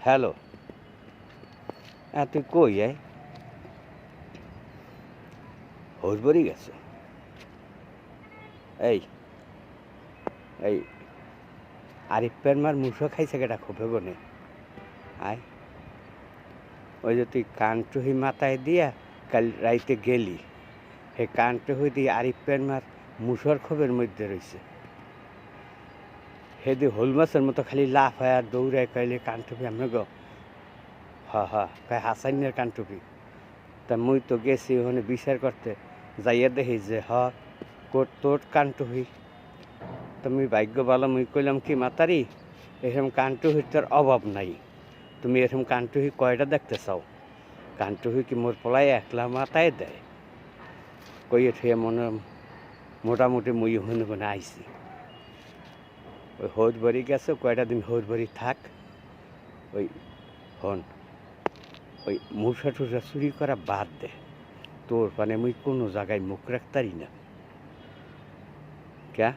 Hello, তুই কই হসবরি গেছো? এই এই আরিফের মার মুসো খাইছে কেটা খোপে বনে আয়। ওই যে তুই কানটুহি মাথায় দিয়া কাল রাইতে গেলি, হে কানটুহি দিয়ে আরিফের মার মুসর খোপের মধ্যে রয়েছে। হে দি হোল মাছের মতো খালি লাফ হয় আর দৌড়ায় কাইলে কানটুপি আমি গো কয় হাসাইনের কানটুপি। তা মুই তো গেছি ওখানে বিচার করতে, যাইয়া দেখি যে তোর কানটুহি। তো মুই ভাগ্য ভালো, মুই কইলাম কি মাতারি এরকম কানটুহির তোর অভাব নাই, তুমি এরকম কানটুহি কয়টা দেখতে চাও? কানটুহি কি মোর পলাই একলা মাথায় দেয়? কইয়ে থুয়ে মনে মোটামুটি মুই ওখানে কোনে আইসি। ওই হৌদবাড়ি গেছে, কয়টা দিন হৌদবাড়ি থাক। ওই হন ওই মুসা টুসা চুরি করা বাদ দে, তোর মানে মুই কোনো জায়গায় মুখ রাখতারি না। ক্যা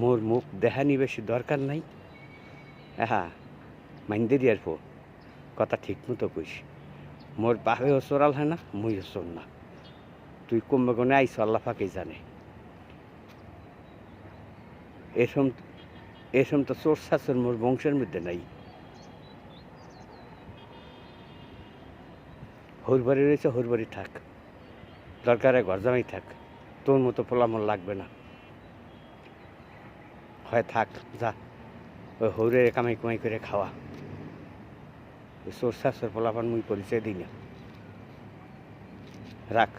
মোর মুখ দেখানি বেশি দরকার নাই। হ্যাঁ মাইন্দে দিয়ার পর কথা ঠিক মতো কইস। মোর বাপেও চোরাল হয় না, মুইও চোর না। তুই কমবে কোনে আইস আল্লাহ ফাঁকে জানে। এসম তো চোর শাসর মোর বংশের মধ্যে নাই। হরবাড়ি রয়েছে, হরবাড়ি থাক, দরকারে ঘর জামাই থাক, তোর মতো পোলামল লাগবে না। হয় থাক যা, ওই হৌরে কামাই কামাই করে খাওয়া। ওই চোর শাসর পোলাপান মুই পরিচয় দিই না, রাখ।